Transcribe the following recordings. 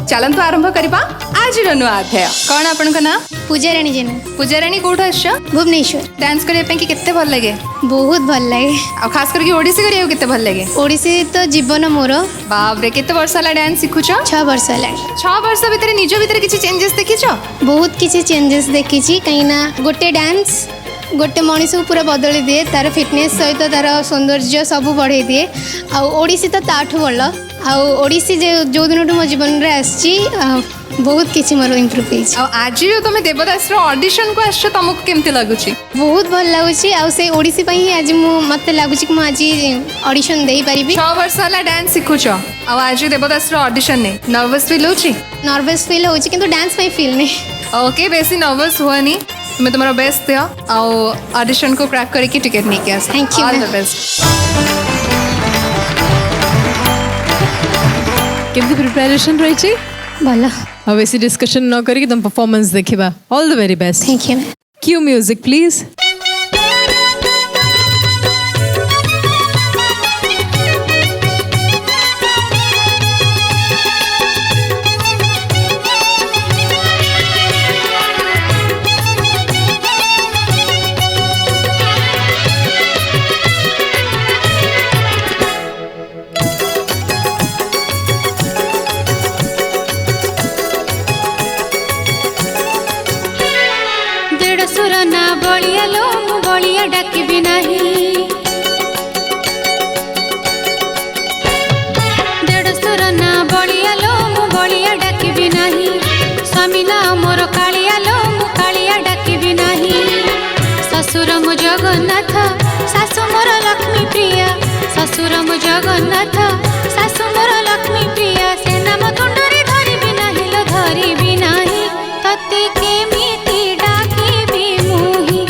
चलतु आरंभ करवा आज नुआ अध्याय। कौन आपण ना? पूजा राणी जेना। पूजा राणी कोठ आस? भुवनेश्वर। डांस करने की केते भल लगे? बहुत भल लगे। आ खास करके ओडिसी करियो केते भल लगे? ओडिसी तो जीवन मोर। बाप रे केते वर्ष हला डांस सिखुछ? 6 वर्ष हला। 6 वर्ष भीतर निज भीतर किछि चेंजेस देखिछ? बहुत किछि चेंजेस देखिछि कहिना गोटे डांस गोटे मनीष को पूरा बदली दिए तार फिटनेस सहित तार सौंदर्य सब बढ़े दिए। आड़िशी तो ताठू भल आड़िशी जो दिन मो जीवन में आसी बहुत किसी मोर इम्प्रूव आज जो तुम देवदास ऑडिशन को आस तुमको केमती लगुच? बहुत भल लगुच से ओडिसी ही आज मत लगुच कि आज ऑडिशन दे पारि। 6 वर्ष हला डांस सिखुछ आज देवदास ऑडिशन ने नर्वस फील होची? नर्वस फील होची किंतु डांस में फील नहीं। ओके बेसी नर्वस हुआनी तुम्हें तुम्हारा बेस्ट दिया ऑडिशन को क्रैक करके टिकट नहीं किया। Thank you. All the best. केमती प्रिपरेशन रही भला अब ऐसी डिस्कशन न करके तुम परफॉर्मेंस देखिबा। All the very best. Thank you. Cue music please. डाकिबी नहीं देढ़सुर ना बलिया लो मु बलिया डाकिबी नहीं स्वामी ना मोर कालिया लो मु कालिया डाकिबी नहीं ससुर मु जगन्नाथ सासु मोर लक्ष्मी प्रिया ससुर मु जगन्नाथ सासु मोर लक्ष्मी प्रिया से नाम तुंडरे धरिबी नहीं लो धरिबी नहीं तते केमिति डाकिबी मुही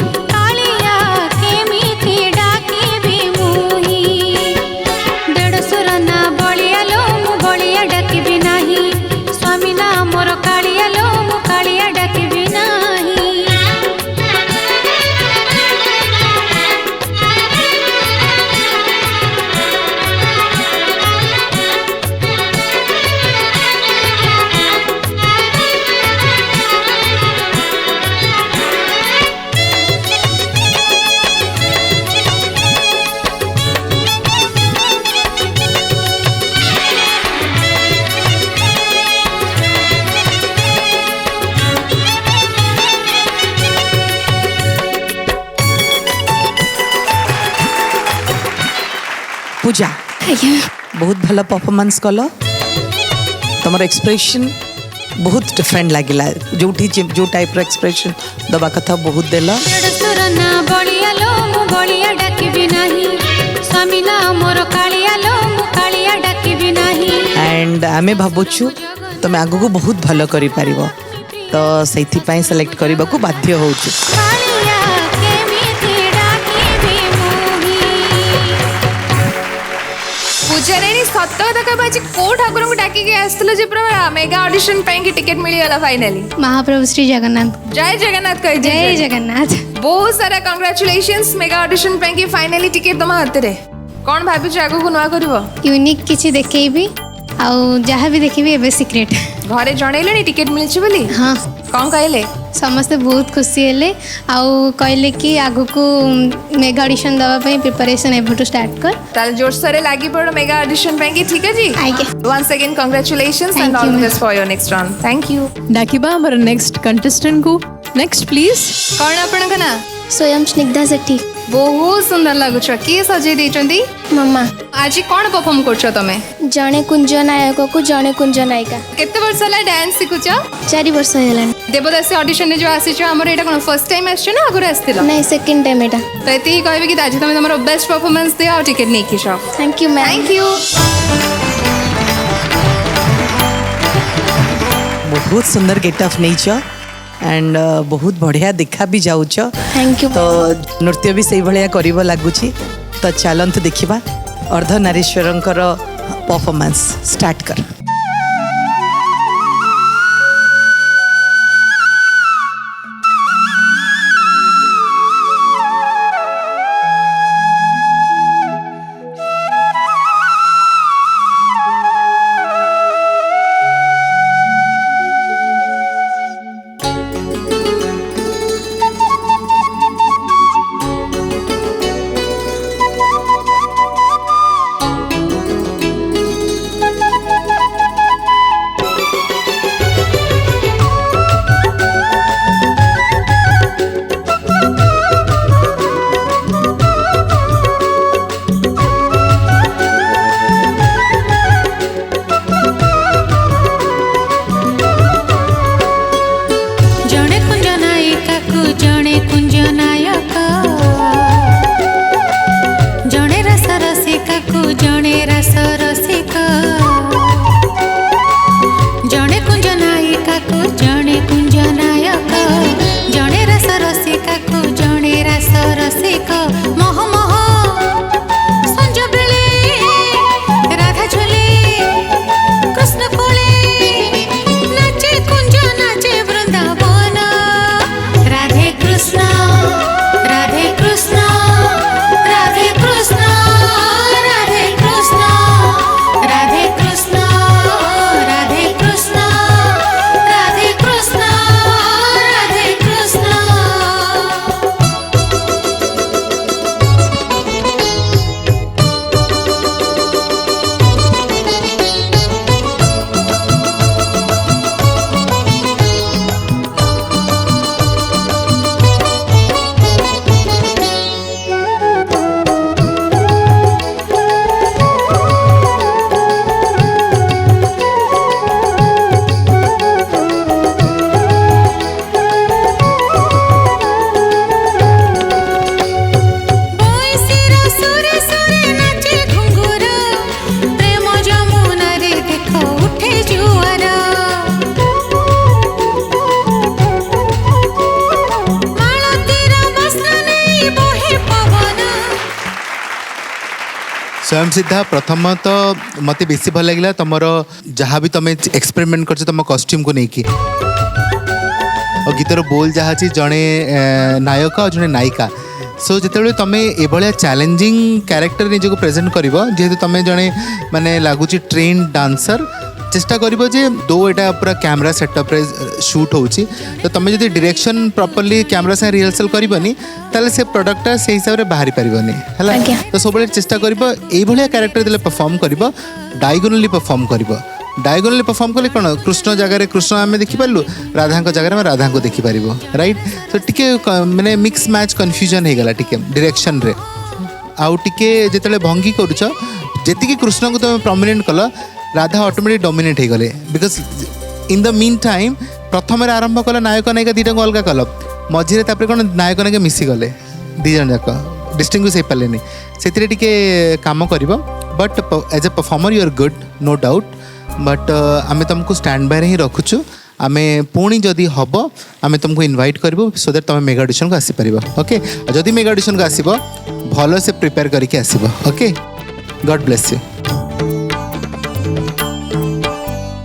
पूजा बहुत भल परफॉर्मेंस कल तुम एक्सप्रेशन बहुत डिफरेंट लगिला जो टाइप एक्सप्रेशन दबा कथा बहुत देला। एंड आमे भाबुछु तुम आगु को बहुत भल करि पारिबो तो सेथि पई सेलेक्ट करबा को बाध्य होछु। पूजा राणी सत कथा कहबा को ठाकुर को डाकी के आस्तले जे पूरा मेगा ऑडिशन पे की टिकट मिली गला फाइनली? महाप्रभु श्री जगन्नाथ। जय जगन्नाथ कह जय जगन्नाथ। बहुत सारा कांग्रेचुलेशंस मेगा ऑडिशन पे की फाइनली टिकट तुम हाथ रे। कौन भाबी छ आगु को नुआ करबो? यूनिक किछि देखैबी आ जहाँ भी देखी एवं सिक्रेट घरे जनइले टिकेट मिली बोली? हाँ। कौन कहले? समस्ते बहुत खुशी हेले आउ कहले कि आगु को मेगा ऑडिशन दवा पे प्रिपरेशन एबटू स्टार्ट कर ताल जोरसोरे लागी पड़ो मेगा ऑडिशन पे की। ठीक है जी। आगे once again congratulations and all the best for your next round. Thank you. डाकिबा हमर नेक्स्ट कंटेस्टेंट को। Next please. कौन आपण का ना? स्वयं स्निग्धा सेठी। बहुत सुंदर लगुछ। किए सजे देचंदी? मम्मा। आज कौन परफॉर्म करछो तमे? जणे कुंज नायक को जणे कुंज नायिका। केते वर्ष हला डांस सिखुछ? 4 वर्ष हेलान। देवदास ऑडिशन ने जो आसीछ हमर एटा कोन फर्स्ट टाइम आछछ ना आगुर आस्तिला? नहीं सेकंड टाइम एटा। तो एती कहबे कि आज तमे हमर बेस्ट परफॉर्मेंस दिया और टिकट नै किछ। Thank you ma'am. Thank you. बहुत सुंदर गेटअप नहींच एंड बहुत बढ़िया देखा भी जाऊच। Thank you. तो नृत्य भी से भाया कर लगुच। तो चलत देखा अर्धनारीश्वरंकर परफॉर्मेंस स्टार्ट कर। स्वयं सिद्धा प्रथम तो मत बेसी भल लगे तुम जहाँ भी तुम एक्सपेरिमेंट कर तुम कॉस्ट्यूम को लेकिन और गीतर बोल जहाँ जड़े नायक और जड़े नायिका सो जिते तुम ये चैलेंजिंग कैरेक्टर निजक प्रेजेंट कर जेहेतु तुम जड़े माने लगुच ट्रेन डांसर चेष्टा कर दो यहाँ पूरा कैमरा सेटअप रे शूट होची तो तुम जो डायरेक्शन प्रॉपर्ली कैमरा से रिहर्सल करनी ताले से प्रोडक्टा से हिसाब से बाहरी पारनी है तो सब चेष्टा कर कैरेक्टर देले परफॉर्म कर डायगोनली परफॉर्म कर डायगोनली परफॉर्म कले कौन कृष्ण जगह कृष्ण आम देखिपारू राधा जगह राधा को देखिपर राइट तो टी मैंने मिक्स मैच कन्फ्यूजन होगला टी डायरेक्शन रे आउ टे जिते भंगी करुच जी कृष्ण को तुम प्रोमिनेंट कल राधा ऑटोमेटिक डोमिनेट हो गले because in the mean time प्रथम आरंभ कल नायक नायिका दुटा को अलग कल मझे कौन नायक नायिका मिसीगले दिज जाक डिस्टिंग्विश हो पारे से कम कर but as a performer you are good no doubt but आम तुमको स्टैंड बाय ही रखुचु आम पुणी जदि हम आम तुमको इनवाइट करूँ सो दैट तुम मेगा ऑडिशन को आसीपर ओके जदि मेगा ऑडिशन को आसब भल से प्रिपेयर करके आसब ओके गॉड ब्लेस यू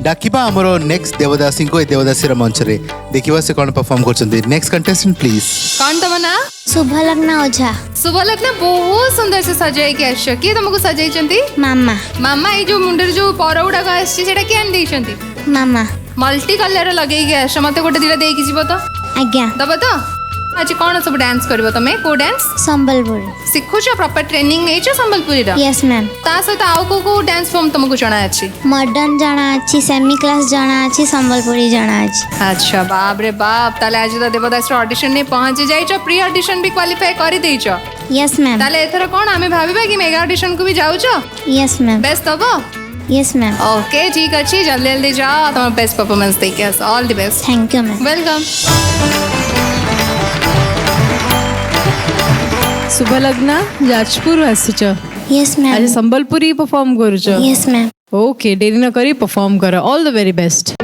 डाकिबा आमर नेक्स्ट देवदासी को देवदासी मंच रे देखिबा से कौन परफॉर्म कर नेक्स्ट कंटेस्टेंट प्लीज कौन तुम ना शुभलग्ना ओझा शुभलग्ना बहुत सुंदर से सजाई के आस किए तुमको सजाई मामा मामा ये जो मुंडर जो पर गुड़ाक आसा किए आनी मामा मल्टी कलर लगे आस मत गोटे दिटा देकी जीव तो आज्ञा दब तो आज कौन सब डांस कर तुम को डांस संबलपुर शिखुच प्रॉपर ट्रेनिंग नहीं संबलपुरी यस मैम ता सहित आउ को डांस फॉर्म तुमको जाना अच्छी मॉडर्न जाना अच्छी सेमी क्लास जाना अच्छी संबलपुरी जाना अच्छी अच्छा बाप रे बाप ताले आज तो देवदास ऑडिशन ने पहुंची जाइछ प्री ऑडिशन भी क्वालिफाई कर देइछ यस मैम ताले एथर कोन आमे भाबिबा कि मेगा ऑडिशन को भी जाउछ यस मैम बेस्ट हबो यस मैम ओके ठीक अच्छी जल्दी जल्दी जाओ तुम बेस्ट परफॉर्मेंस देके आस all the best thank you ma'am welcome Subhalagna Jajpur आसीच यस मैम आज संबलपुरी परफॉर्म करूच यस मैम ओके देरी न करी परफॉर्म कर all the very best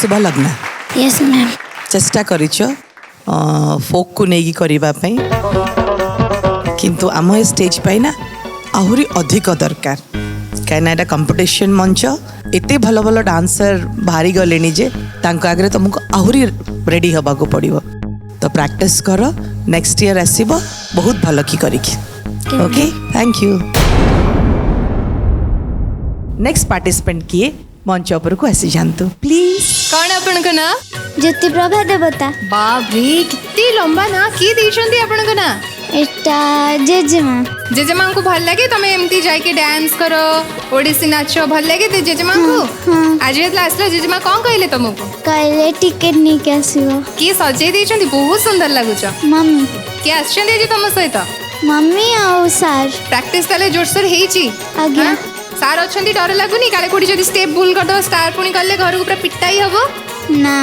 Subhalagna yes ma'am चेष्टा करिछ फोक को नेगी करिबा पई किंतु आम ए स्टेज पाई ना आहुरी अधिक दरकार कहीं एटा कंपटीशन मंच एते भल भल डांसर बाहरी गले जे तांको आगे तुमको आहुरी रेडी हवा को पड़ो तो प्रैक्टिस कर नेक्स्ट ईयर आसीबो बहुत भल की करिकी okay thank you next participant किए मंच ऊपर को आसी जानतु प्लीज कौन अपन को ना ज्योति प्रभा देवता बाप रे कितनी लंबा ना किए देइछंती अपन को ना एटा जेजेमा जेजेमा को भल लगे तमे एमती जाय के डांस करो ओडिसी नाचो भल लगे ते जेजेमा को आज जेतला असला जेजेमा कोन कहले तुमको कहले टिकट नहीं के आसीबो की सजे देइछंती बहुत सुंदर लागुछ मम्मी के आछंती जे तुम सहित मम्मी और सर प्रैक्टिस तले जोरसोर हेची आज्ञा सार अच्छी डर लगुनि काले कोठी जदि स्टेप भूल कर दो स्टार पुणी कले घर को पूरा पिटाई हबो ना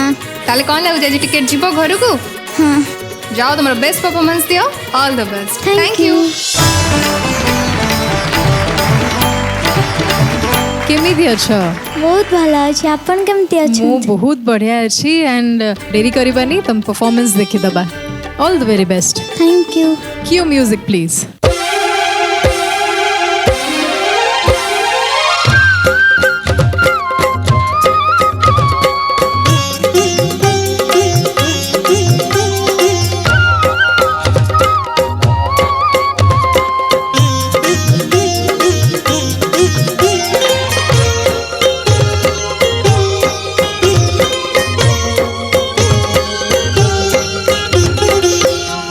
ताले कोन लागु जे टिकट जीवो घर को हाँ जाओ तुम बेस्ट परफॉर्मेंस दियो all the best thank you केमिति अछ बहुत भला अछि अपन केमति अछि मु बहुत बढ़िया अछि एंड देरी करबानी तुम परफॉर्मेंस देखि दबा All the very best. Thank you. Cue music, please.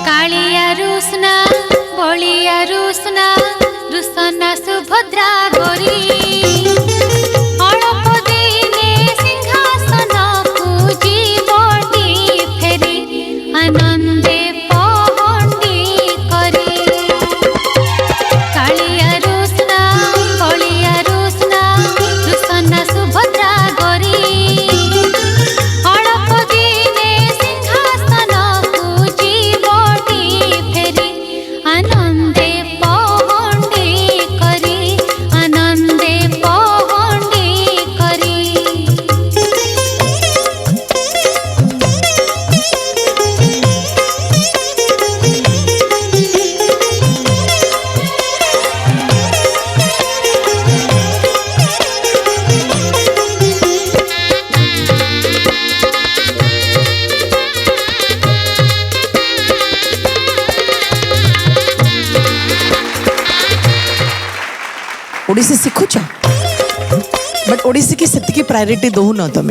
Kalia रुसना बलिया रुसना रुसना सुभद्रा गोरी अल्प दिने सिंहासन पूजी बटी फेरी आनंदे पहंडी करी कालिया रुसना बलिया रुसना रुसना सुभद्रा गोरी अल्प दिने सिंहासन पूजी बटी फेरी आनंदे पहंडी करी आनंदे पहंडी करी ओडिसी शिखुच बट ओडिसी की सेतिकी प्रायोरिटी दौन तुम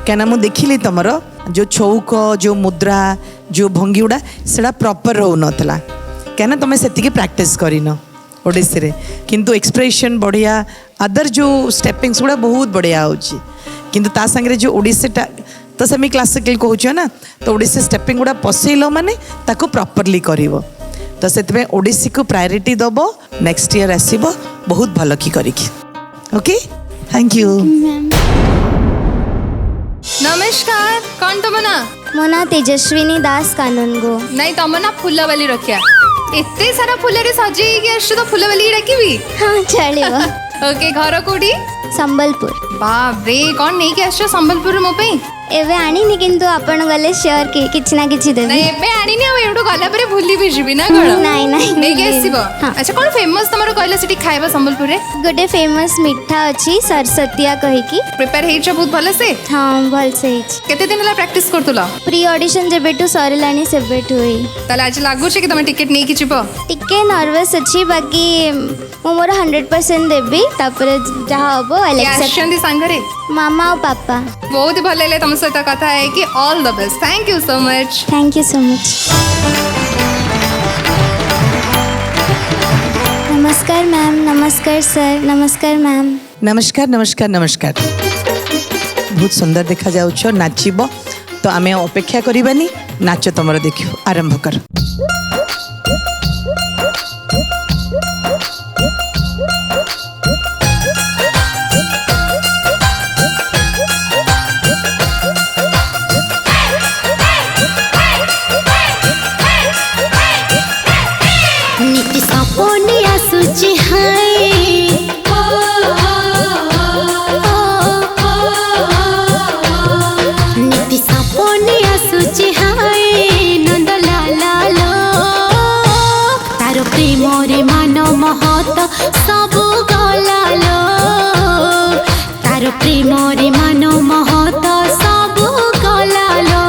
क्या मुझे देखिली तुमर जो छौक जो मुद्रा जो भंगी गुड़ा से प्रॉपर रो नाला क्या तुम से प्रैक्टिस करन ओडिसी रे किंतु एक्सप्रेशन बढ़िया अदर जो स्टेपिंग्स गुड़ा बहुत बढ़िया होची किंतु ता संगे जो ओडिसीटा तो सेमी क्लासिकल कहूँ ना तो ओडिसी स्टेपिंग गुड़ा पसैल माने ताको प्रॉपरली करिवो तो से ओडिसी को प्रायोरिटी दब नेक्स्ट ईयर आसब बहुत भल की करिकी ओके थैंक यू. नमस्कार कौन तुम ना मो ना तेजस्विनी दास कानूनगो. नहीं तुम ना फुलवली रखिया एते सारा फुलरे सजेई आसु तो फुलवली डाकिबी. हाँ चलिବ. ओके घर कोडी संबलपुर. बाप रे कौन नहीं के आसो संबलपुर मो पे एवे आनीनी किंतु आपण गले शेयर के किछि ना किछि देबी. नहीं एबे आनीनी आ एडो गला परे भूली भी जीबी ना कोन नहीं नहीं नहीं के आसीबो. हाँ. अच्छा कौन फेमस तमरो कहला सिटी खाइबा संबलपुर रे गोटे फेमस मिठा अछि सरसतिया कहि की. प्रिपेयर हेइ छ बहुत भले से हाँ भल से हिच. केते दिन ला प्रैक्टिस करतुला प्री ऑडिशन जेबेटू सरलानी सेबेटू होई. ताले आज लागु छ कि तुम टिकट नहीं कि जीबो. टिके नर्वस अछि बाकी मो मोर 100% देबी तापर जहा हबो या एलेक्सेप्ट. आछंदी संगरे मामा और पापा. बहुत ही भले ले तुम सहित कथा है कि all the best. Thank you so much. Thank you so much. नमस्कार मैम. नमस्कार सर. नमस्कार मैम. नमस्कार नमस्कार नमस्कार बहुत सुंदर देखा जाउछ नाचिबो तो आमे अपेक्षा करिबानी नाच तमर देखियो आरंभ कर. नीति सपने आसुची हाय नीति सपने आसुची हाय नंद लाला लो तार प्रेम रे मान महत सब गला लो तार प्रेम रे मान महत सब गला लो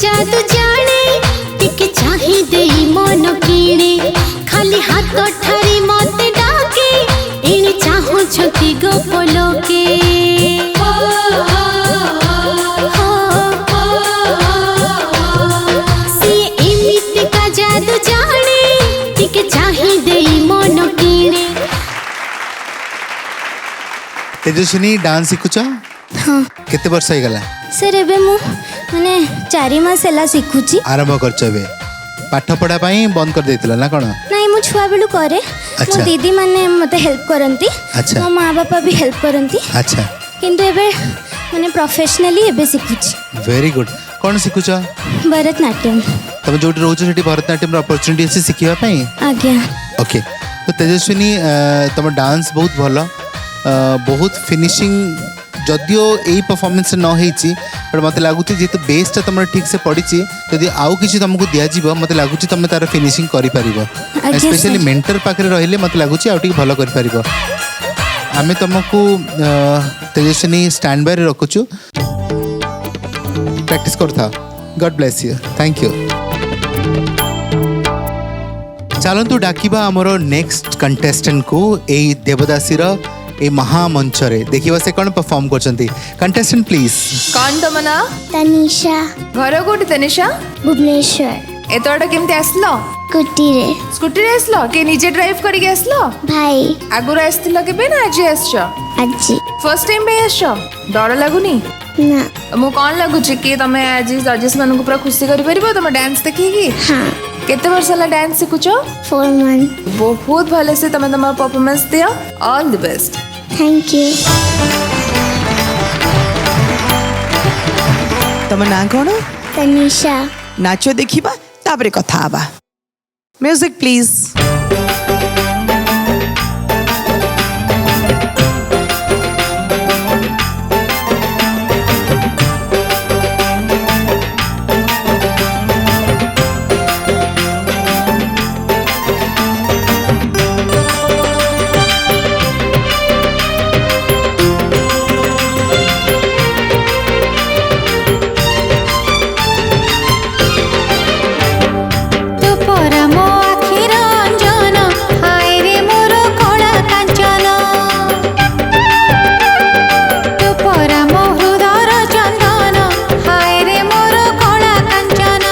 जादू जाने टिके चाही दे मन किणे खाली हाथ ठारी मत डाके इने चाहू छती गोपलो के सी इमित का जादू जाने टिके चाही दे मन किणे. तेजस्विनी डांस शिखुच हाँ केते वर्ष हो गला सर एबे मु माने 4 मास हला शिखुची. आरंभ करछ बे पाठ पढ़ा पई बंद कर देतिला ना कोन नहीं मु छुआ बेलू करे अच्छा। मो दीदी माने मते हेल्प करंती अच्छा। मो माँ बापा भी हेल्प करंती अच्छा किंतु एबे माने प्रोफेशनली एबे सिखुची वेरी गुड कौन शिखुच भरतनाट्यम तुम जो रोज से भरतनाट्यम अपॉर्चुनिटी अच्छी शिखा आज्ञा ओके तो तेजस्विनी तुम डांस बहुत भल बहुत फिनिशिंग जदियो यही परफॉर्मेंस न होती बट मत लगुच जेहेतु बेसटा तुम ठीक से पड़ी जदि आउ कि तुमको दिज्व मत लगुच तुम तार फिनिशिंग कर स्पेशली मेंटर पाखे रही मत लगुच आउ भल कर आम तुमको तेजस्विनी स्टैंड बाय रखुचु प्रैक्टिस करता God bless you thank you चलतु डाकिबा आमर नेक्स्ट कंटेस्टेंट को यही देवदासी ए महामंच रे देखिबा से कौन परफॉर्म करछंती कंटेस्टेंट प्लीज कौन तुम ना तनिषा घर कोठी तनिषा भुवनेश्वर एतोटा केमती आसलो स्कूटी रे स्कूटी रे आसलो के निजे ड्राइव करके आसलो भाई आगुर आसथिलो केबे ना आज आसछो आजी फर्स्ट टाइम पे आसछो डर लागुनी ना मु कौन लगुच कि तुम आज जजेस मान पूरा खुशी कर पार तुम डांस देखिए हाँ केते वर्ष है डांस शिखुच 4 months बहुत भले से तुम तुम परफॉर्मेंस दियो all the best thank you तुम ना कौन तनिषा नाच देखा तापर कथा आबा म्यूजिक प्लीज तू परा मो आखिर अंजन हाय रे मोर कला कांचन तू परा मो हृदयर चंदन हाय रे मोर कला कांचन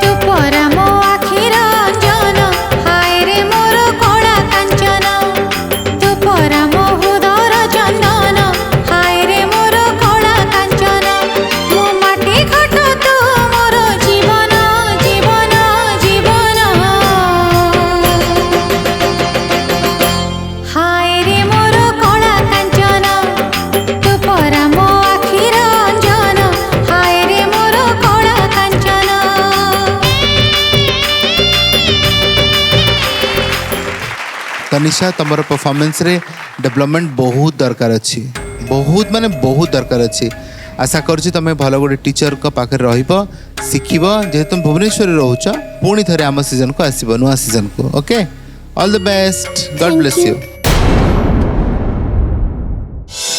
तू परा मो आखिर अंजन हाय रे मोर कला कांचन तू परा मो हृदयर चंदन हाय रे मोर कला कांचन मो माटी घट तू मोर जीवन जीवन जीवन हाय रे मोर कला कांचन तू परा मो आखिर अंजन हाय रे मोर कला कांचन तनिषा तुम परफॉर्मेंस रे डेवलपमेंट बहुत दरकार अच्छी बहुत माने बहुत दरकार अच्छी आशा करुँच तुम भल गोटे टीचर का पाखे रहिब शिखिब जेहेतु तुम भुवनेश्वर रोच पुणी थे आम सीजन को आसब नुआ सीजन को okay all the best God bless you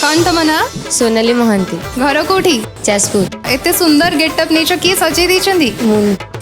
कौन तुम ना सोनाली महांती घर कोठी जाजपुर एते सुंदर गेटअप नेचो किए सजै देछंदी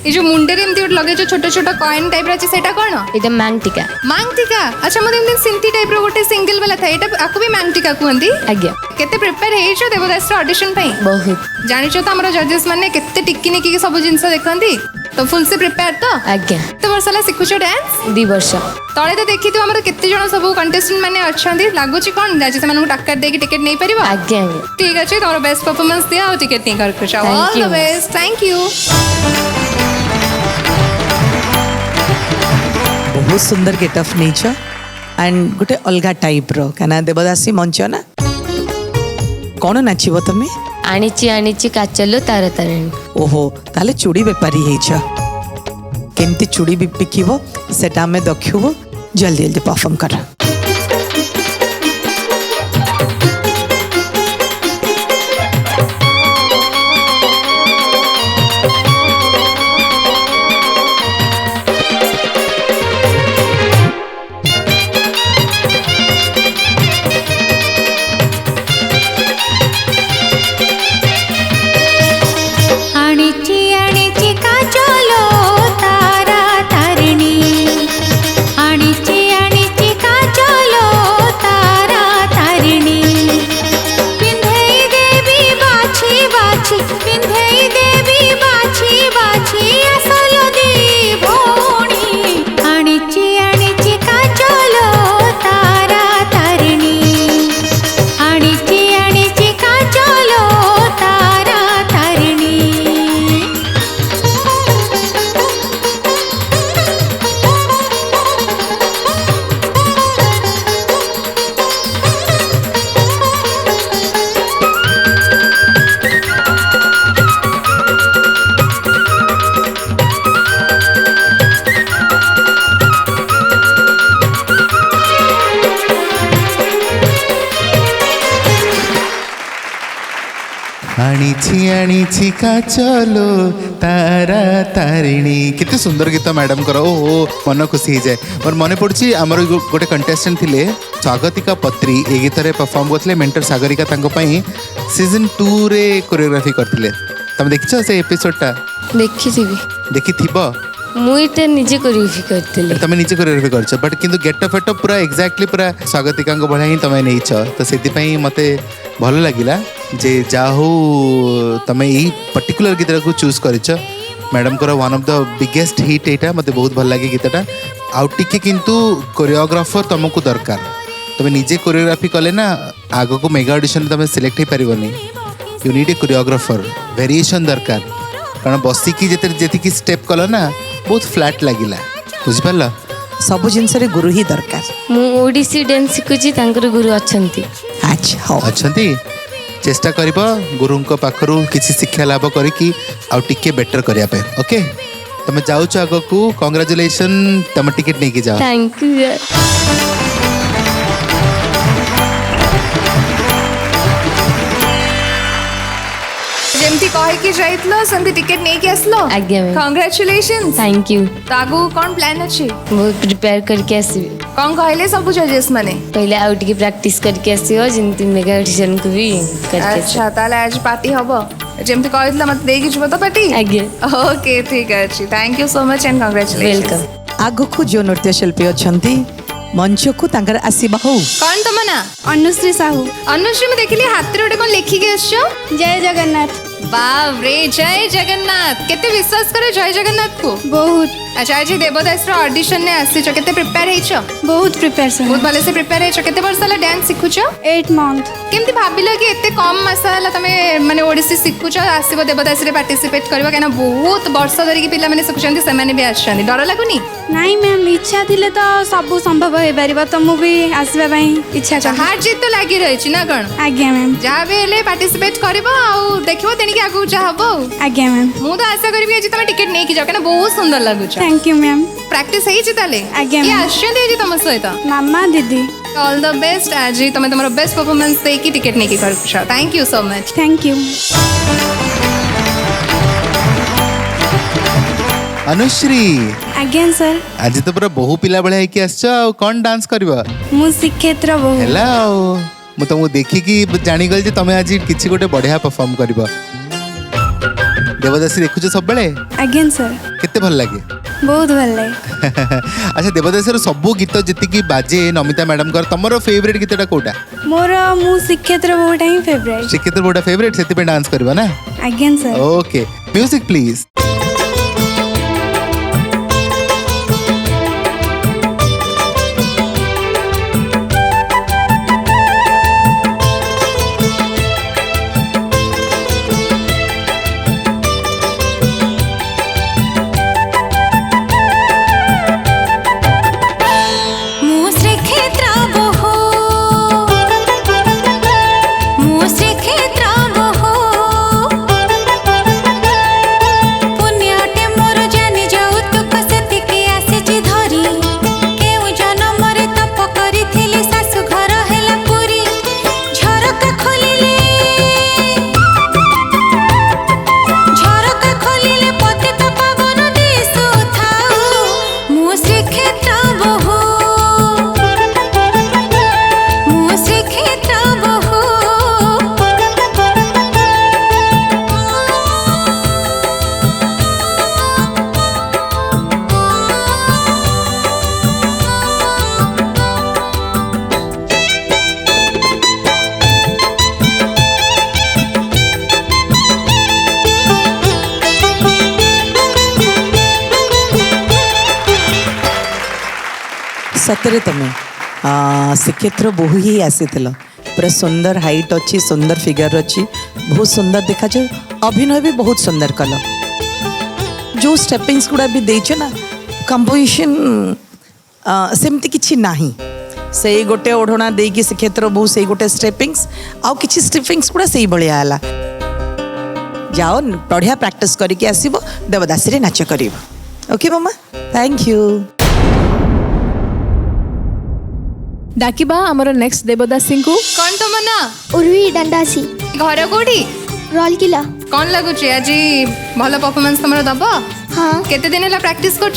ये जो मुंडे रे एमती लगे जो छोट छोट कॉइन टाइप रछि सेटा कोन एटा मांग टीका मांग टीका अच्छा मते एमती सिंती टाइप रो गोटे सिंगल वाला था एटा आकु भी मांग टीका कहंदी आज्ञा केते प्रिपेयर हेइछो देवदास रो ऑडिशन पई बहुत जानिछो त हमरो जजेस माने केते टिक्की निकी के सब जिंस देखंती तो फुल से प्रिपेयर तो आज्ञा तो वर्षला सिखुछो डांस 2 वर्ष तळे तो देखि तो हमरो केते जण सब कंटेस्टेंट माने अछंदी लागुची कोन जजेस मानू टक्कर देकी टिकट नै परिबो आज्ञा आज्ञा ठीक अछि तोर बेस्ट परफॉर्मेंस दिया और टिकट नै कर खुश Thank all the you. Best thank you बहुत सुंदर गेटअप नहीं एंड गोटे अलग टाइप रो क्या देवदासी मंच ना कौन नाचब तुम्हें आनिची आनिची काचलो तार तारिणी ओहो ताले चूड़ी बेपारी हो केमती चूड़ी बिकिब सेटा आमे देखिबो जल्दी जल्दी परफॉर्म कर आनिची आनिची काचलो तारा तारिणी आनिची आनिची काच आनी का चलो तारा तारिणी केते सुंदर गीत मैडम करो ओहो मन खुशी हो जाए और मन पड़ी आमर गोटे कंटेस्टेंट थिले स्वागतिका पत्री ए गीत रे परफॉर्म करथिले मेंटर सागरिका तांको पई सीजन 2 रे कोरियोग्राफी करथिले तुम देखिछो से एपिसोडटा देखिथिबो मुझे निजे कोरियोग्राफी करथिले तुम निजे कोरियोग्राफी करछ बट किंतु गेटअप फेटअप पूरा एक्जाक्टली पूरा स्वागतिका को बढ़िया ही तुम नहींछ तो से मते भल लगिला जे जाहू तुम यही पर्टिकुलर गीत को चूज करिछ मैडम को one of the biggest hit एटा मते बहुत भल लगे गीतटा आउ टिके किंतु कोरियोग्राफर तुमको दरकार तुम निजे कोरियोग्राफी कले ना आग को मेगा ऑडिशन तुम सिलेक्ट हो पारिबनी you need a choreographer variation दरकार कारण बसिकी जेतिकी स्टेप कल ना बहुत फ्लैट लगिला बुझिपारल सब जिनस गुरु ही दरकार मु ओडिसी डांस शिखुची तांकर गुरु अछंती अच्छा हाँ अछंती चेष्टा करिबो गुरुं को पाखरु किछि शिक्षा लाभ करिकी आउ टिके बेटर करिया पे ओके तुम जाउछ आगो को कांग्रेचुलेशन तुम टिकट नहीं की जाओ थैंक यू जेमती कहे कि जाइतलो सेमती टिकट नहीं के आसलो आज्ञा मैम कांग्रेचुलेशंस थैंक यू तो आगु कौन प्लान अछि बहुत प्रिपेयर करके आसीबी कौन कहले सब जजेस माने पहले आउ टिके प्रैक्टिस करके आसीओ जिंती मेगा ऑडिशन को भी करके अच्छा ताले आज पार्टी हबो जेमती कहला मत देगी जब तो पार्टी आज्ञा ओके ठीक अछि thank you so much and congratulations welcome आगु जो नृत्य शिल्पी अच्छी मंच को तांकर आसीबा हो कौन तुम ना अनुश्री साहू अनुश्री में देखिली हाथ रे गोटे कोन लिखि के आछो जय जगन्नाथ बाप रे जय जगन्नाथ केते विश्वास करे जय जगन्नाथ को बहुत अच्छा आज देवदास रो ऑडिशन ने आसीचो केते प्रिपेयर हेचो बहुत प्रिपेरेशन बहुत भले से प्रिपेयर हेचो केते वर्ष ला डांस सिखुचो 8 मंथ केमती भाबिलो कि एते कम मास हला तमे माने ओडिसी सिखुचो आसीबो देवदास रे पार्टिसिपेट करबो केना बहुत वर्ष धरि कि पिला माने सिखुचंती से माने भी आछंती डर लागुनी नहीं मैम इच्छा थिले तो सब संभव हो पारिबो तो मु भी आसीबा पई इच्छा कर हार जीत तो लागी रही छी ना कोन आज्ञा मैम जहाँ भी हेले पार्टिसिपेट करबो आ देखिबो तेनी आगु जा हबो आज्ञा मैम मु तो आशा करबी आज तमे टिकट नै कि जाओ केना बहुत सुंदर लागुछ थैंक यू मैम प्रैक्टिस हेई ताले आज्ञा ये मैम आछंती आज तम सहित मामा दीदी ऑल द बेस्ट आज तमे तमरो बेस्ट परफॉर्मेंस दे कि टिकट नै कि करछ thank you so much thank you Anushree आज्ञा सर आज तो पूरा बहु पिला बळे है कि आछो कौन डांस करबा मु श्रीक्षेत्र बहु हेलो मु तुमको देखी कि जानी गल जे तमे आज किछि गोटे बढ़िया परफॉर्म करबा देवदासी देखुछ सब बेले आज्ञा सर केते भल लागे बहुत भल लागे अच्छा देवदासी रो सब गीत जति बाजे नमिता मैडम कर तमरो फेवरेट गीतटा कोटा मोर मु श्रीक्षेत्र बहुटा ही फेवरेट श्रीक्षेत्र बोटा फेवरेट सेति पे डांस करबा ना आज्ञा सर ओके म्यूजिक प्लीज सतरे तुम श्रीक्षेत्र बहु ही आसी पूरा सुंदर हाइट अच्छी सुंदर फिगर अच्छी बहुत सुंदर देखा अभिनय भी बहुत सुंदर कल जो स्टेपिंग्स गुड़ा भी देच ना कंपोजिशन सेमती किछि नाही से गोटे ओढ़ना देकी श्रीक्षेत्र बहु से गोटे स्टेपिंग्स आउ किछि स्टेपिंग्स गुड़ा से भाया है जाओ बढ़िया प्रैक्टिस करके आसब देवदासी रे नाच कर ओके मामा थैंक यू डाकिबा हमर नेक्स्ट देवदासी को कौन तुम ना उर्वी दंडासी घर कोठी राउरकेला कौन लगुच आज भल परफॉर्मेंस तुम दब हाँ केते दिन है प्रैक्टिस कर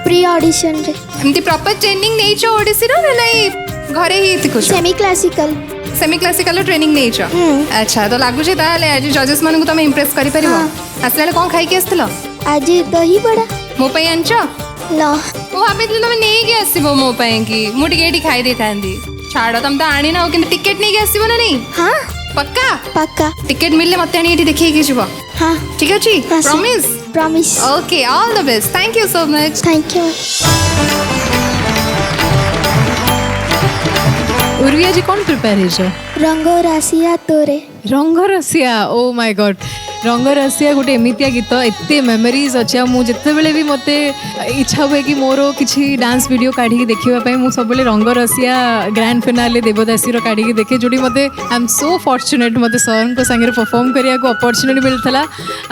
प्री ऑडिशन रे एमती प्रॉपर ट्रेनिंग नहीं छो ओडिसी रो नहीं घरे ही सिखुछ सेमी क्लासिकल ट्रेनिंग नहीं छो अच्छा तो लागुच ताले आज जजेस मान को तुम इंप्रेस करि परिबो आसले कोन खाई के आस्तलो आज दही बड़ा मो पई आनछो ला मो भाबितली तुम नहीं के आसीबो मो पई की मु टिके एठी खाई दे थांदी छाड़ तुम तो आनी ना कि टिकट नहीं के आसीबो ना नहीं हाँ पक्का टिकट मिलले मते आनी एठी देखि के जीवो हाँ ठीक अछि promise okay all the best thank you so much thank you Urvi आज कौन प्रिपेयर है रंग राशिया तोरे रंग रसिया ओ माय गॉड रंग रसिया गोटे एमितिया गीत एत मेमोरीज अच्छे मुझे भी मत इच्छा हुए कि मोर किसी डांस वीडियो काढ़ी देखा मुझे सब रंग रसिया ग्रांड फिनाले देवदासी काढ़ी देखे जोटी मत आई एम सो फॉर्चुनेट मत सर को सांगे परफॉर्म करने को अपॉर्चुनिटी मिलता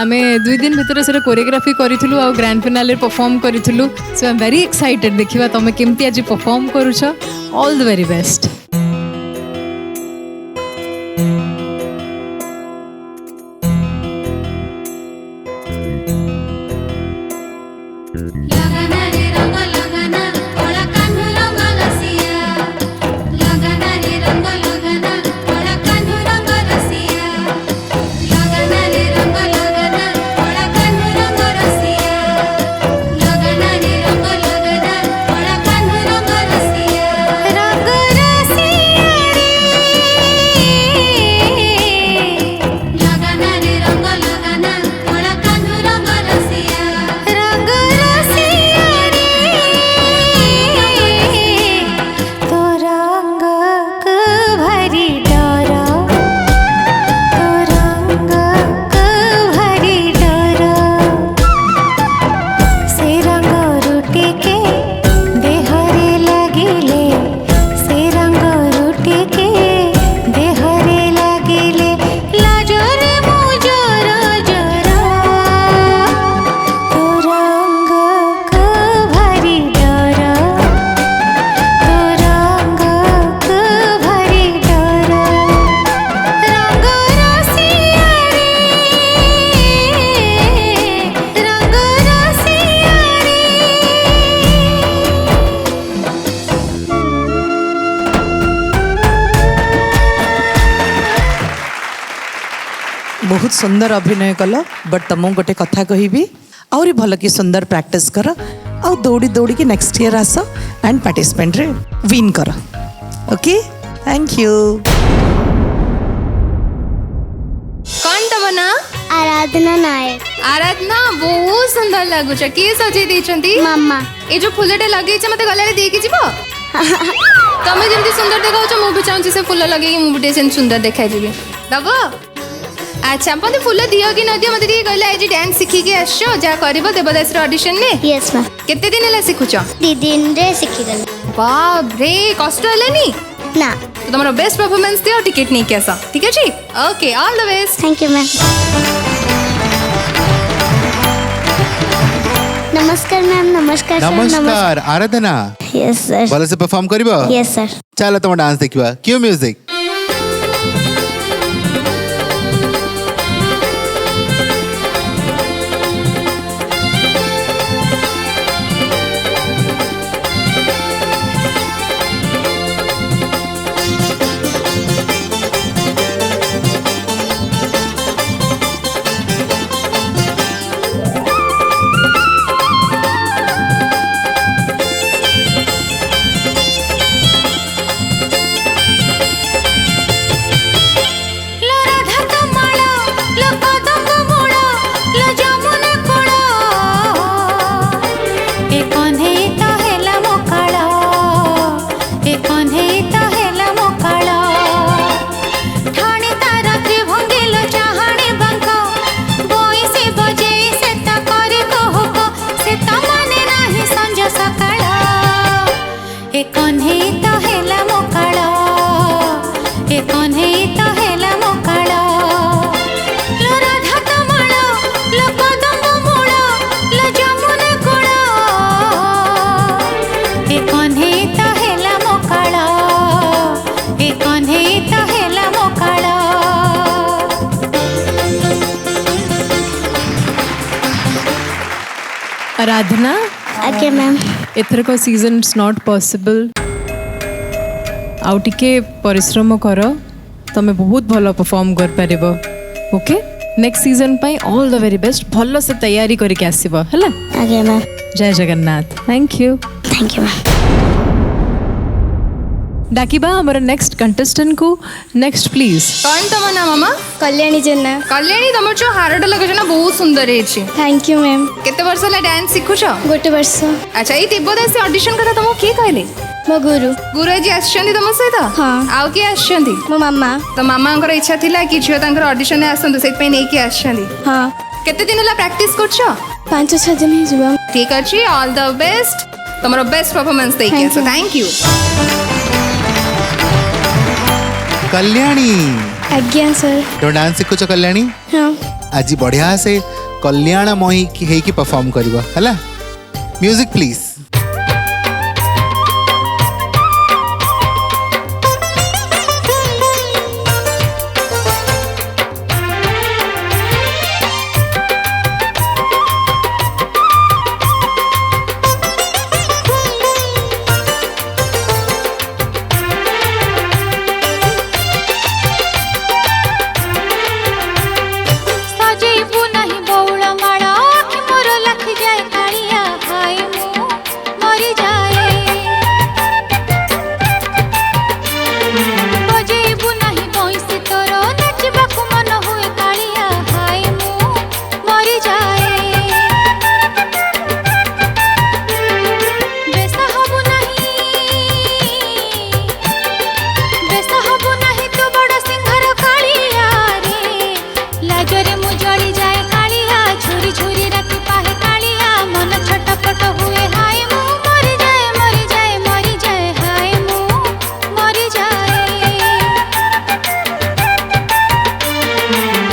आम 2 दिन भितर से कोरियोग्राफी करूँ आ ग्रांड फिनाले परफॉर्म करूँ so I am very excited देखा तुम केमती आज परफॉर्म करुछ ऑल द वेरी बेस्ट बहुत सुंदर अभिनय कल बट तुमको गोटे कथा कहबी आउरी भल कि सुंदर प्रैक्टिस कर आ दौड़ी दौड़ी कि नेक्स्ट ईयर आस एंड पार्टिसिपेंट रे विन कर ओके थैंक यू कौन तम ना आराधना नायक आराधना बहुत सुंदर लगुच किए सजे देछंती मामा ए जो फुलटे लगे मते गले दे के जीवो तमे जेमती सुंदर देखाउछ मु भी चाहूँ से फुल लगे मु भी सुंदर देखाई जीवी दबो अच्छा मत फुल दियो कि न दियो मत कहले आज डांस शिखी के आछो जा करबो देवदास रे ऑडिशन ने यस मैम केते दिन हला सिखुछ 2 दिन रे सिखी गल बाप रे कष्ट हलेनी ना तो तुम्हारा बेस्ट परफॉर्मेंस दियो टिकट नहीं कैसा ठीक है जी okay all the best thank you ma'am नमस्कार मैम नमस्कार सर नमस्कार आराधना यस सर भले से परफॉर्म करिबो यस सर चलो तुम डांस देखिबा क्यों म्यूजिक आराधना आगे मैम एथरक सीजन इट्स नॉट पॉसिबल आउ टिके परिश्रम कर तमें बहुत भल परफॉर्म कर पारिबो ओके नेक्स्ट सीजन पाई ऑल द वेरी बेस्ट भल से तैयारी करके आसीबो हला आगे मैम जय जगन्नाथ थैंक यू मैम डाकिबा हमर नेक्स्ट कंटेस्टेंट को नेक्स्ट प्लीज कौन तुम ना मामा कल्याणी जेना कल्याणी तुम जो हारटा लगे ना बहुत सुंदर है थैंक यू मैम केते वर्ष होला डांस शिखुछ गोटे वर्ष अच्छा ये तिब्बत ऑडिशन कथा तुमको किए कहले मो गुरु गुरुजी आछंती तुम सहित हाँ। आउ किए आछंती मो मामा तो मामांकर इच्छा थिला कि झियो तांकर ऑडिशन आसंतु सेत पे नै कि आछंती हाँ केते दिन होला प्रैक्टिस करछो 5-6 दिन ही जीवा ठीक अछि ऑल द बेस्ट तुमरो बेस्ट परफॉर्मेंस दे के सो थैंक यू कल्याणी आज्ञा सर तुम डांस शिखुच कल्याणी हाँ आज बढ़िया से कल्याणमयी की परफॉर्म करबा हला म्यूजिक प्लीज सजेबु नहीं बौल माला कि मोर लखि जाए कालिया हाय मु मरि जाए बजेबु नहीं बंसी तोर नाचबाकु मन हुए कालिया हाय मु मरि जाए बेसा हबु नहीं तू बड़ सिंहर कालिया रे लाजरे मु जड़ी जाए कालिया छुरी छुरी राति पाहे कालिया मन छटपट हुए हाय मु मरि जाए मरि जाए मरि जाए हाय मु मरि जाए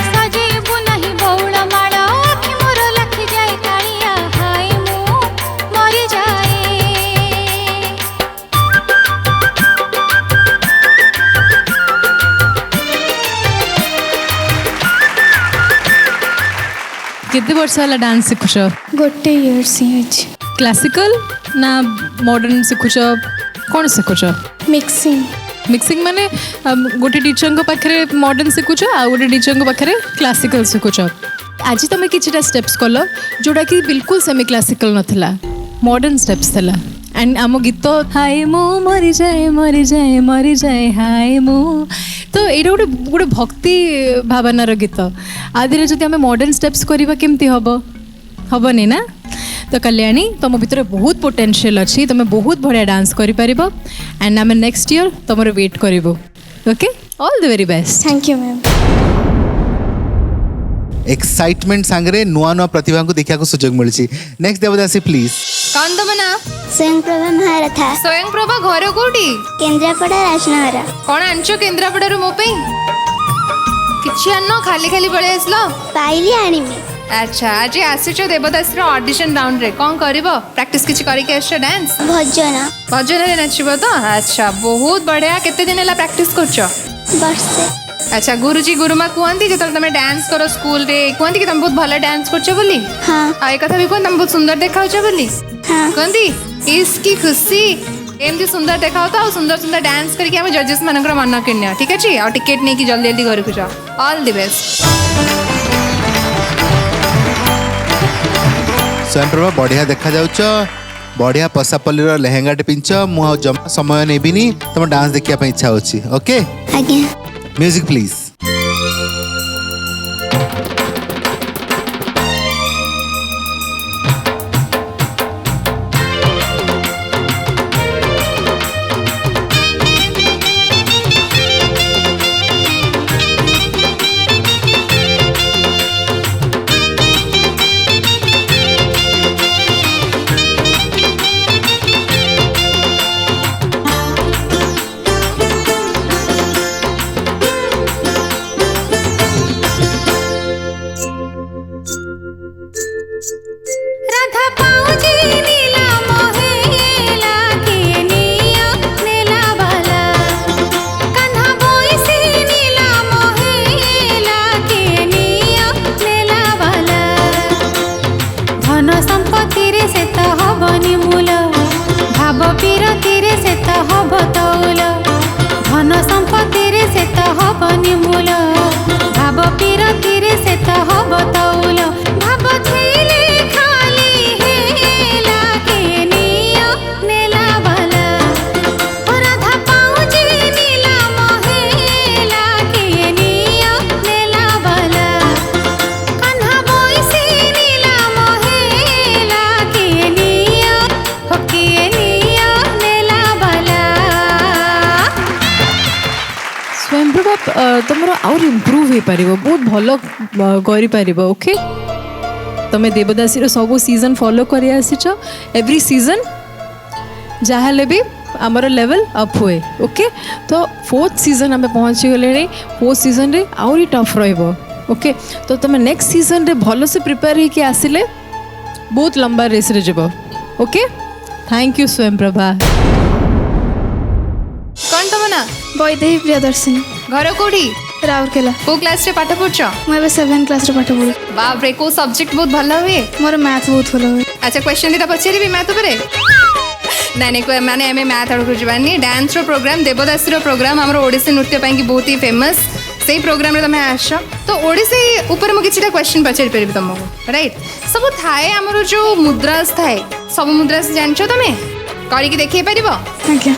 सजेबु नहीं बौल माला कि मोर लखि जाए कालिया हाय मु मरि जाए केते वर्ष होला डांस शिखुछ गोटे इयर्स ही अछि क्लासिकल ना मॉडर्न शिखुछ कौन शिखुछ मिक्सिंग मिक्सिंग माने गोटे टीचर को पाखरे मॉडर्न शिखुछ आ गोटे टीचर को पाखरे क्लासिकल शिखुछ आज तुम किछटा स्टेप्स कल जोड़ा कि बिल्कुल सेमी क्लासिकल नथिला मॉडर्न स्टेप्स थिला एंड आम गीत हाय मो मरि जाए मरि जाए मरि जाए हाय मो तो एटा गोटे गोटे भक्ति भावनार गीत आदि जदि आम मॉडर्न स्टेप्स करवा केमती हबनी ना तो कल्याणी तुम भितर बहुत पोटेंशियल अच्छी तुम बहुत बढ़िया डांस कर एंड आम नेक्स्ट ईयर तुम वेट करूँ okay all the very best thank you ma'am excitement सांगरे नुआ नुआ प्रतिभा को देखा सुजोग मिली नेक्स्ट देवदासी प्लीज कौन तुम ना स्वयं प्रभा महारथा स्वयं प्रभा घर कोठी केन्द्रापड़ा राजनहरा कौन आंचो केन्द्रापड़ारू मो पे किछि आनो खाली खाली पळे आसलो पाइली आनिमी अच्छा आज आसीचो देवदास रो ऑडिशन राउंड रे कौन करिवो प्रैक्टिस किछि करि के आछो डांस भजन भजन रे नाचिबो तो अच्छा बहुत बढ़िया केते दिन हला प्रैक्टिस करछो वर्षे अच्छा गुरुजी गुरुमा कहती जो तुम डांस करो स्कूल रे कहती कि तुम बहुत भल डांस करछो बोली हाँ आ एक कथा भी कहते तुम बहुत सुंदर देखाउछो बोली हाँ कहती इसकी खुशी एमती सुंदर देखाओ तो आ सुंदर सुंदर डांस करके हम जजेस मानकर मन किनिया ठीक अच्छे आ टिकेट नहीं कि जल्दी जल्दी घर को जाओ ऑल द बेस्ट स्वयं प्रभा बढ़िया देखा जाउछ बढ़िया पसापल्ली लेहेंगाटे पिंच मु जमा समय नेबिनी तुम डांस देखिया इच्छा होची ओके आज्ञा म्यूजिक प्लीज तुम आउर इम्प्रूव हो पार बहुत भल कर ओके तुम्हें देवदासी सब सीजन फॉलो कर आसीच एवरी सीजन जहाँ भी आमर लेवल अप हुए ओके तो 4th सीजन आम पहुँची गले 4th सीजन रे आउरी टफ रहिबो ओके तो तुम नेक्स्ट सीजन रे भल से प्रिपेयर होके आसिले बहुत लंबा रेस रे जीव ओके थैंक यू स्वयं प्रभा कौन तुम ना वैदेही प्रियदर्शिनी घर कोठी राउरकेला को क्लास रे पाठ पढ़छ मुझे 7th क्लास पाठ पढ़ी बाप रे को सब्जेक्ट बहुत भल हुए मोर मैथ बहुत भल हुए अच्छा क्वेश्चन दिटा पचारि मैथ उपरे नाई नाई माने आम मैथ आड़ जावानी डांस प्रोग्राम देवदासी प्रोग्राम आम ओडिसी नृत्य पाई बहुत ही फेमस से प्रोग्राम रे तुम आस तो ओडिसी ऊपर मुझे किसी क्वेश्चन पचारि पारि तुमको राइट सब थाए आमर जो मुद्रास थाए सब मुद्रास जानछ तुम करके देखिए पार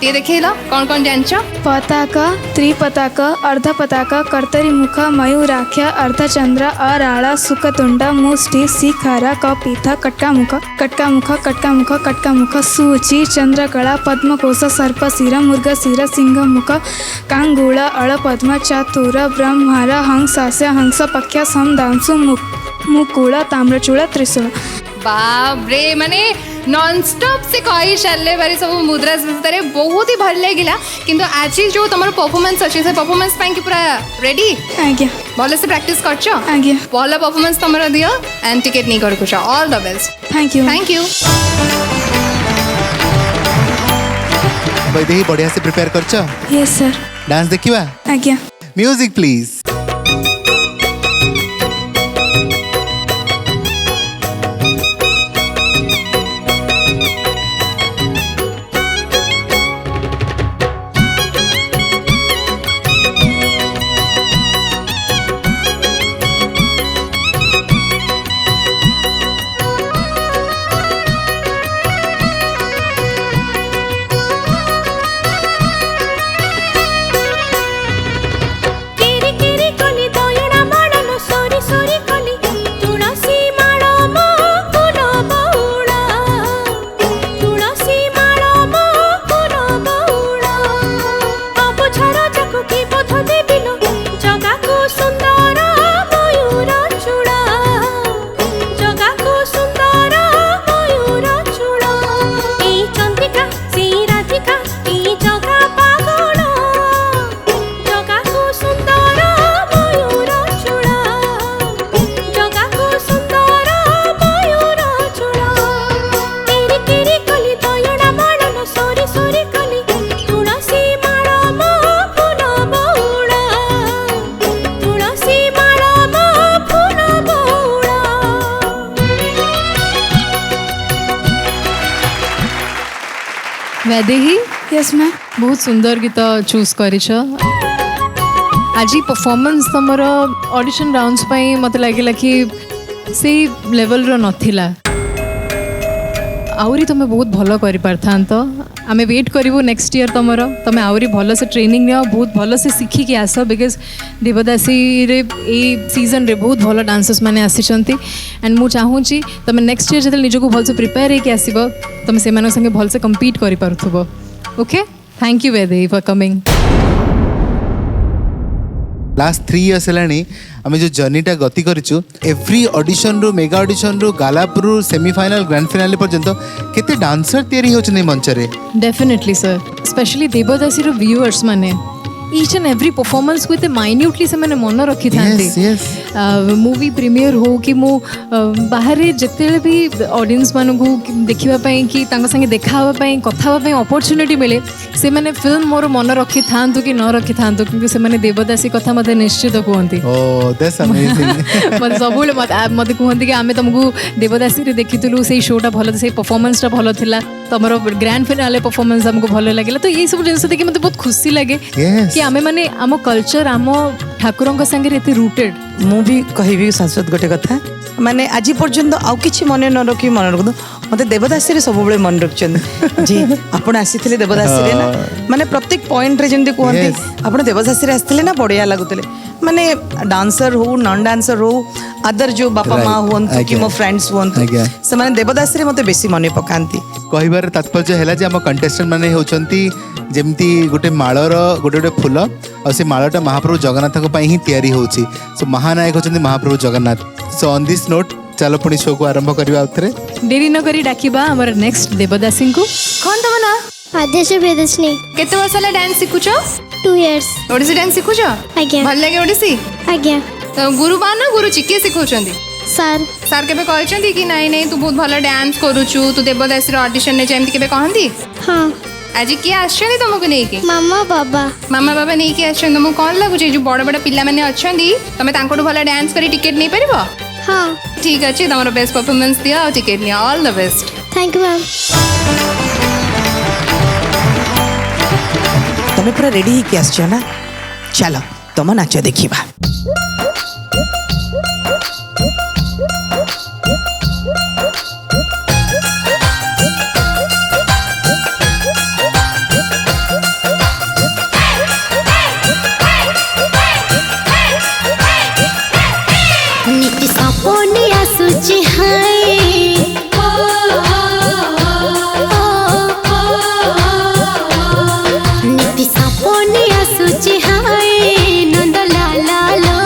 ये देखेल कौन कौन जानछ पताका त्रिपताका अर्धपताका कर्तरीमुख मयूराक्ष अर्धचंद्र अराಳ सुखतुंड मुष्टि शिखारा कपीथा कटकामुख कटकामुख कटकामुख कटकामुख सूची चंद्रकला पद्मकोश सर्पशिर मृगशिर सिंहमुख कांगूल अळपद्म चतुर ब्रह्मार हंसास्य हंस पक्ष समदांशु मुकुल ताम्रचूल त्रिशूल बाप रे माने नॉन स्टॉप से कही चलले बारी सब मुद्रा विषय बहुत ही भल लगिला किंतु आज जो तुम परफॉर्मेंस अच्छे से परफॉर्मेंस पाई कि पूरा रेडी आज्ञा भल से प्रैक्टिस करछ आज्ञा भल परफॉर्मेंस तुमरा दियो एंड टिकट नहीं कर कुछ all the best thank you Vaidehi बढ़िया से प्रिपेयर करछ यस सर डांस देखिबा आज्ञा music please Vaidehi yes ma'am बहुत सुंदर गीत चूज करिछ आज परफॉर्मेंस तुमर ऑडिशन राउंड्स पाई मत लगे कि से लेवल रो नथिला आउरी तुम बहुत भल कर पारथांत आमे वेट करूँ नेक्स्ट ईयर तुम आउरी भल से ट्रेनिंग नियो बहुत भल से शिखिकी आस बिकज देवदासी रे ए सीजन रे बहुत भल डांसर्स माने आसिचंती एंड मु चाहूँगी तुम नेक्स्ट ईयर जब निजको भल से प्रिपेयर होकर आसब तुम से संगे भल से कम्पीट कर पारुथबो okay thank you Vaidehi for coming last 3 years है आम जो जर्नीटा गति करूँ एव्री ऑडिशन रु मेगा ऑडिशन रु गालाप रु सेमीफाइनल ग्रैंड फिनाले पर्यंत केते डांसर तैयारी होचने मंच रे डेफिनेटली सर स्पेशली देवदासी रो व्यूअर्स माने ईच एंड एवरी परफॉर्मेंस को माइन्यूटली से मैंने मन रखी था मूवी प्रीमियर हो कि मु बाहर जिते भी ऑडियंस मान को देखापी कि संगे देखापी कथा अपॉर्चुनिटी मिले से मैंने फिल्म मोर मन रखी था कि न रखी था क्योंकि से मैंने देवदासी कथा मत निश्चित कहती मत सब मत कहते कि आम तुमको देवदासी देखी से शोटा भल से परफॉर्मेंसटा भल था तुम ग्रैंड फिनाले परफॉर्मेंस आमको भल लगे तो ये सब जिन देखिए मतलब बहुत खुशी लगे कि आमे माने आम कल्चर आम ठाकुर संगे एते रूटेड मु भी कहबी शाश्वत गोटे कथा माने आज पर्यंत आउ किछि मन न रखी मन रख मते देवदासी रे सब बेले मन रखछन जी आपण आसीथिले देवदासी रे ना माने प्रत्येक पॉइंट रे जेंति कहंती आपण देवदासी रे आसीथिले ना बढ़िया लागुतले माने डांसर हो नॉन डांसर हो अदर जो बापा माँ हुअंतु कि मो फ्रेंड्स हुअंतु से माने देवदासी रे मते बेसी मने पकांती कहबार तात्पर्य है जे आम कंटेस्टेंट माने होचंती जेमती गोटे माळर गोटे गोटे फूल और से माळटा महाप्रभु जगन्नाथ ही तैयारी होची सो महानायक होचंती महाप्रभु Jagannath so on this note चलो पुणी शो को आरंभ करबा उतरे डेरी न करी डाकिबा हमर नेक्स्ट देवदासी को कौन तम ना आदेश वेदस्नी केते वर्ष होला डांस सिखुछ 2 years ओडिसी डांस सिखुछ आज्ञा भल लागे ओडिसी आज्ञा तो गुरु बा ना गुरु चिके सिखौछंदी सर सर केबे कहछंदी कि नाही नाही तू बहुत भल डांस करूछु तू देवदासी रो ऑडिशन ने जेमति केबे कहंदी हाँ आज किए आछनी तुमको नहीं कि मामा बाबा नहीं कि आछन तुमको कौन लगुचे जो बड़ बड़ पिला माने अछंदी तमे तांकोटु भला डांस करी टिकट नहीं परिबो हाँ ठीक अछि तमरो बेस्ट परफॉर्मेंस दिया और टिकट निया all the best thank you ma'am तमे पूरा रेडी ही आसछ ना चलो तुम नाच देखिबा नीति सपने आसुची हाय नीति सपने आसुची हाय नंद लाला लो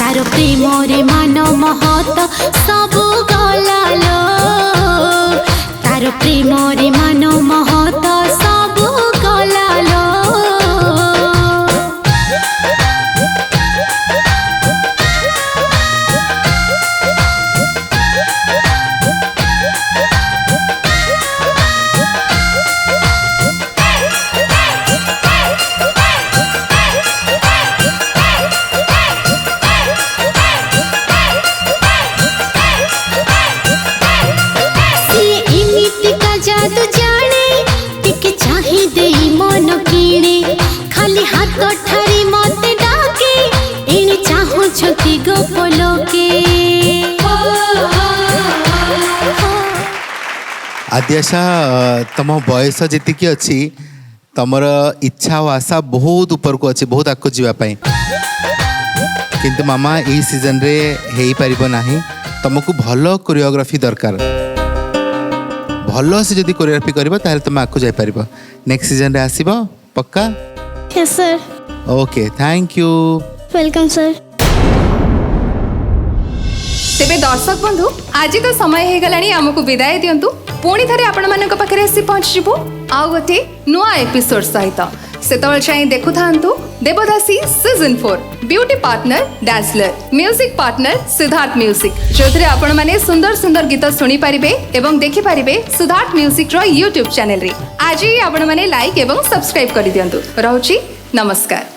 तार प्रेम रे मान महत सब गला लो तार प्रेम रे मान महत सब गला लो जादू जाने टिके चाहे दे मन कीणे खाली हाथ ठारी मते डाके एने चाहू छती गोपलोके आद्याशा तुम बयस जी अच्छी तुमर इच्छा और आशा बहुत ऊपर को अच्छी बहुत आगे जावाई किंतु मामा यही सीजन रे हो पार ना तुमको भल कोरियोग्राफी दरकार भल से जदि कोरियोग्राफी करबो ताले तुम आगो जाई पारिबो नेक्स्ट सीजन रे आसीबो पक्का yes sir okay thank you welcome sir तेबे दर्शक बंधु आज तो समय हो गलानी हमको विदाय दियंतु पुणी थरे आपण मानक पाखरे आसी पहुंच जिवो आ गोटे नुआ एपिसोड सहित सेतबेल चाहि देखु थांतु देवदासी सीजन 4 ब्यूटी पार्टनर डांसलर म्यूजिक पार्टनर सिद्धार्थ म्यूजिक जोथरे आपण माने सुंदर सुंदर गीत सुनी पारिबे एवं देखि पारिबे सिद्धार्थ म्यूजिक रो YouTube चैनल रे आज ही आपण माने लाइक एवं सब्सक्राइब करि दियंतु रहउची नमस्कार।